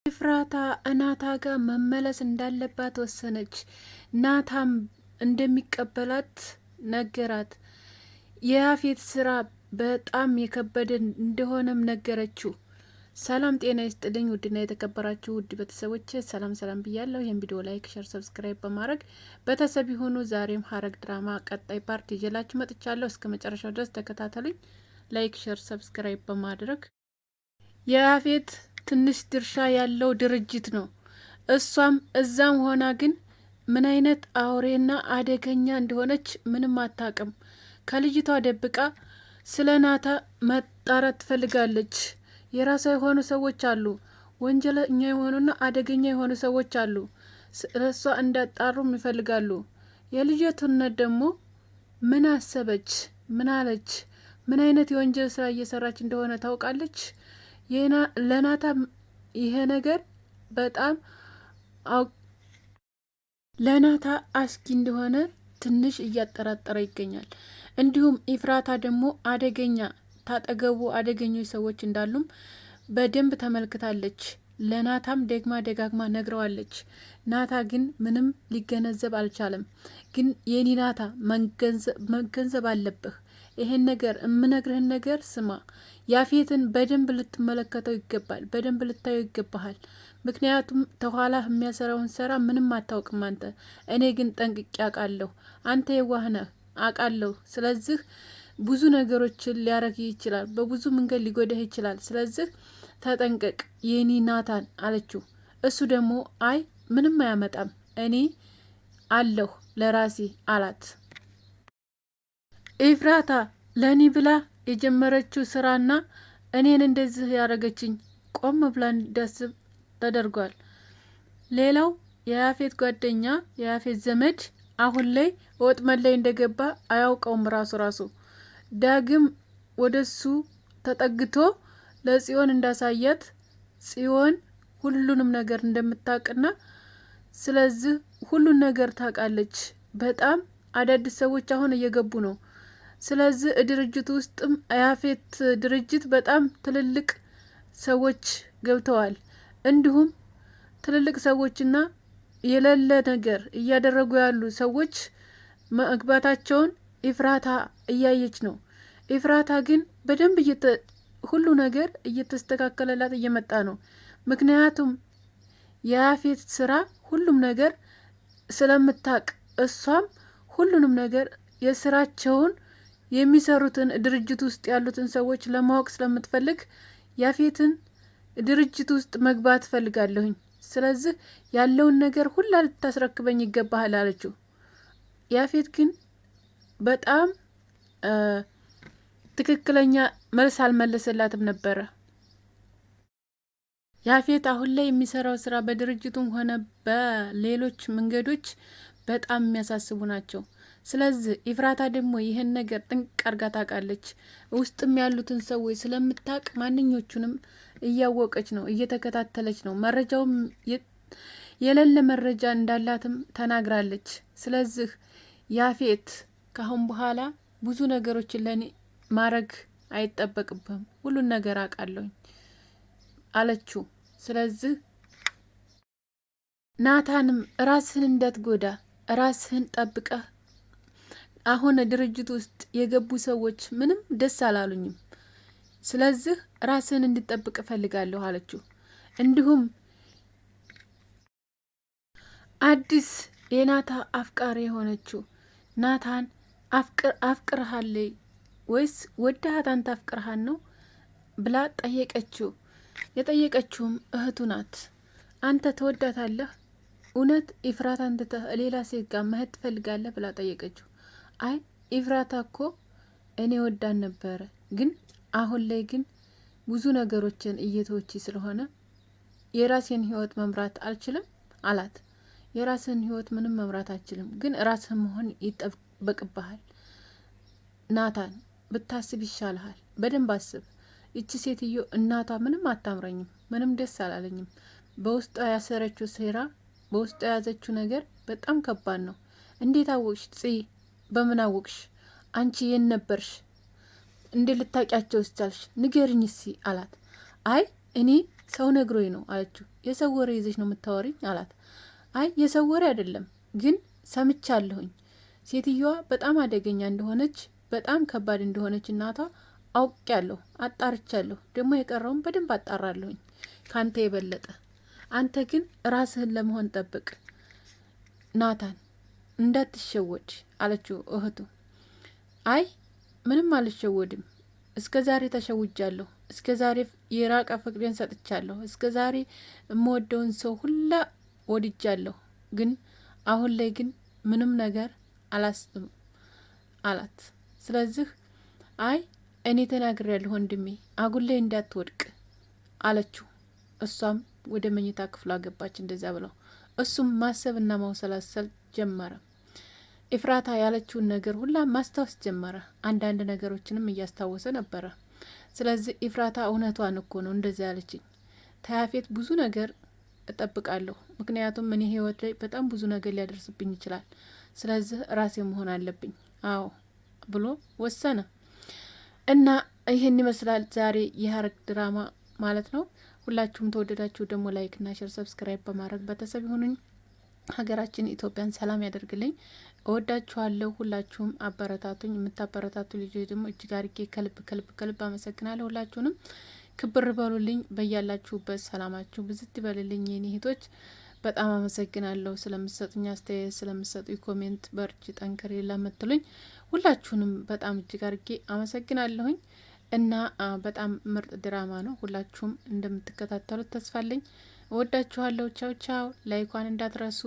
ኤፍራታ እናታ ጋር መመለስ እንዳለባት ወሰነች። ናታም እንደሚቀበላት ነገራት። የያፌት ስራ በጣም የከበደ እንደሆነም ነገረችው። ሰላም ጤና ይስጥልኝ ውድና የተከበራችሁ ውድ ቤተሰቦች ሰላም ብያለሁ። ይህን ቪዲዮ ላይክ፣ ሸር፣ ሰብስክራይብ በማድረግ ቤተሰብ ይሁኑ። ዛሬም ሐረግ ድራማ ቀጣይ ፓርት ይዤላችሁ መጥቻለሁ። እስከ መጨረሻው ድረስ ተከታተሉኝ። ላይክ፣ ሸር፣ ሰብስክራይብ በማድረግ የያፌት ትንሽ ድርሻ ያለው ድርጅት ነው። እሷም እዛም ሆና ግን ምን አይነት አውሬና አደገኛ እንደሆነች ምንም አታቅም። ከልጅቷ ደብቃ ስለ ናታ መጣራት ትፈልጋለች። የራሷ የሆኑ ሰዎች አሉ፣ ወንጀለኛ የሆኑና አደገኛ የሆኑ ሰዎች አሉ። ስለሷ እንዳጣሩም ይፈልጋሉ። የልጅቱነት ደግሞ ምን አሰበች፣ ምን አለች፣ ምን አይነት የወንጀል ስራ እየሰራች እንደሆነ ታውቃለች። ለናታ ይሄ ነገር በጣም ለናታ አስጊ እንደሆነ ትንሽ እያጠራጠረ ይገኛል። እንዲሁም ኤፍራታ ደግሞ አደገኛ ታጠገቡ አደገኞች ሰዎች እንዳሉም በደንብ ተመልክታለች። ለናታም ደጋግማ ነግረዋለች። ናታ ግን ምንም ሊገነዘብ አልቻለም። ግን የኔ ናታ መገንዘብ አለብህ። ይሄን ነገር የምነግርህን ነገር ስማ። ያፌትን በደንብ ልትመለከተው ይገባል። በደንብ ልታየው ይገባሃል። ምክንያቱም ተኋላ የሚያሰራውን ስራ ምንም አታውቅም አንተ። እኔ ግን ጠንቅቄ አውቃለሁ። አንተ የዋህ ነህ አውቃለሁ። ስለዚህ ብዙ ነገሮችን ሊያረግ ይችላል። በብዙ መንገድ ሊጎዳህ ይችላል። ስለዚህ ተጠንቀቅ የኔ ናታን አለችው። እሱ ደግሞ አይ ምንም አያመጣም እኔ አለሁ ለራሴ አላት። ኤፍራታ ለኔ ብላ የጀመረችው ስራና እኔን እንደዚህ ያደረገችኝ ቆም ብላ እንዳስብ ተደርጓል። ሌላው የያፌት ጓደኛ የያፌት ዘመድ አሁን ላይ ወጥመድ ላይ እንደገባ አያውቀውም። ራሱ ዳግም ወደሱ ተጠግቶ ለጽዮን እንዳሳያት ጽዮን ሁሉንም ነገር እንደምታውቅና ስለዚህ ሁሉን ነገር ታውቃለች። በጣም አዳዲስ ሰዎች አሁን እየገቡ ነው። ስለዚህ ድርጅት ውስጥም ያፌት ድርጅት በጣም ትልልቅ ሰዎች ገብተዋል። እንዲሁም ትልልቅ ሰዎችና የሌለ ነገር እያደረጉ ያሉ ሰዎች መግባታቸውን ኤፍራታ እያየች ነው። ኤፍራታ ግን በደንብ ሁሉ ነገር እየተስተካከለላት እየመጣ ነው። ምክንያቱም የያፌት ስራ ሁሉም ነገር ስለምታቅ እሷም ሁሉንም ነገር የስራቸውን የሚሰሩትን ድርጅት ውስጥ ያሉትን ሰዎች ለማወቅ ስለምትፈልግ ያፌትን ድርጅት ውስጥ መግባት ፈልጋለሁኝ። ስለዚህ ያለውን ነገር ሁላ ልታስረክበኝ ይገባሃል አለችው። ያፌት ግን በጣም ትክክለኛ መልስ አልመለሰላትም ነበረ። ያፌት አሁን ላይ የሚሰራው ስራ በድርጅቱም ሆነ በሌሎች መንገዶች በጣም የሚያሳስቡ ናቸው። ስለዚህ ኤፍራታ ደግሞ ይህን ነገር ጥንቅ አርጋ ታውቃለች። ውስጥም ያሉትን ሰዎች ስለምታውቅ ማንኞቹንም እያወቀች ነው፣ እየተከታተለች ነው። መረጃውም የሌለ መረጃ እንዳላትም ተናግራለች። ስለዚህ ያፌት ካሁን በኋላ ብዙ ነገሮችን ለኔ ማድረግ አይጠበቅብህም፣ ሁሉን ነገር አውቃለሁኝ አለችው። ስለዚህ ናታንም ራስህን እንዳትጎዳ ራስህን ጠብቀህ አሁን ድርጅት ውስጥ የገቡ ሰዎች ምንም ደስ አላሉኝም። ስለዚህ ራስህን እንድጠብቅ እፈልጋለሁ አለችው። እንዲሁም አዲስ የናታ አፍቃሪ የሆነችው ናታን አፍቅርሃል ወይስ ወዳሃት አንተ አፍቅርሃን ነው ብላ ጠየቀችው። የጠየቀችውም እህቱ ናት። አንተ ተወዳታለህ እውነት ኤፍራታን ትተህ ሌላ ሴት ጋር መሄድ ትፈልጋለህ ብላ ጠየቀችው። አይ ኤፍራታ እኮ እኔ ወዳን ነበረ፣ ግን አሁን ላይ ግን ብዙ ነገሮችን እየተወች ስለሆነ የራሴን ህይወት መምራት አልችልም አላት። የራስህን ህይወት ምንም መምራት አልችልም፣ ግን ራስህን መሆን ይጠበቅብሃል። ናታን ብታስብ ይሻልሃል። በደንብ አስብ። ይቺ ሴትዮ እናቷ ምንም አታምረኝም፣ ምንም ደስ አላለኝም። በውስጧ ያሰረችው ሴራ በውስጡ የያዘችው ነገር በጣም ከባድ ነው። እንዴት አወቅሽ ጽ? በምን አወቅሽ? አንቺ የት ነበርሽ? እንዴት ልታውቂያቸው ስቻልሽ? ንገሪኝ እስኪ አላት። አይ እኔ ሰው ነግሮኝ ነው አለችው። የሰው ወሬ ይዘሽ ነው የምታወሪኝ አላት። አይ የሰው ወሬ አይደለም ግን ሰምቻለሁኝ። ሴትዮዋ በጣም አደገኛ እንደሆነች፣ በጣም ከባድ እንደሆነች እናቷ አውቄያለሁ፣ አጣርቻለሁ። ደግሞ የቀረውን በደንብ አጣራለሁኝ ካንተ የበለጠ። አንተ ግን ራስህን ለመሆን ጠብቅ ናታን፣ እንዳትሸወድ አለችው እህቱ። አይ ምንም አልሸወድም፣ እስከ ዛሬ ተሸውጃለሁ። እስከ ዛሬ የራቀ ፍቅሬን ሰጥቻለሁ። እስከ ዛሬ የምወደውን ሰው ሁላ ወድጃለሁ። ግን አሁን ላይ ግን ምንም ነገር አላስብም አላት። ስለዚህ አይ እኔ ተናግሬያለሁ ወንድሜ፣ አጉል ላይ እንዳትወድቅ አለችው። እሷም ወደ መኝታ ክፍሏ ገባች። እንደዚያ ብለው እሱም ማሰብና ማውሰላሰል ጀመረ። ኤፍራታ ያለችውን ነገር ሁላ ማስታወስ ጀመረ። አንዳንድ ነገሮችንም እያስታወሰ ነበረ። ስለዚህ ኤፍራታ እውነቷን እኮ ነው እንደዚያ ያለችኝ። ተያፌት ብዙ ነገር እጠብቃለሁ፣ ምክንያቱም እኔ ህይወት ላይ በጣም ብዙ ነገር ሊያደርስብኝ ይችላል። ስለዚህ ራሴ መሆን አለብኝ። አዎ ብሎ ወሰነ እና ይህን ይመስላል ዛሬ የሐረግ ድራማ ማለት ነው። ሁላችሁም ተወደዳችሁ ደግሞ ላይክ እና ሼር ሰብስክራይብ በማድረግ ቤተሰብ ይሁኑኝ። ሀገራችን ኢትዮጵያን ሰላም ያደርግልኝ። እወዳችኋለሁ። ሁላችሁም አበረታቱኝ። የምታበረታቱ ልጆች ደግሞ እጅግ አርጌ ከልብ ከልብ ከልብ አመሰግናለሁ። ሁላችሁንም ክብር በሉልኝ። በያላችሁበት ሰላማችሁ ብዝት ይበልልኝ። የኔ እህቶች በጣም አመሰግናለሁ ስለምትሰጡኝ አስተያየት፣ ስለምትሰጡኝ ኮሜንት፣ በርቺ ጠንክሪ ለምትሉኝ ሁላችሁንም በጣም እጅግ አርጌ አመሰግናለሁኝ። እና በጣም ምርጥ ድራማ ነው። ሁላችሁም እንደምትከታተሉት ተስፋለኝ። እወዳችኋለሁ። ቻው ቻው። ላይኳን እንዳትረሱ።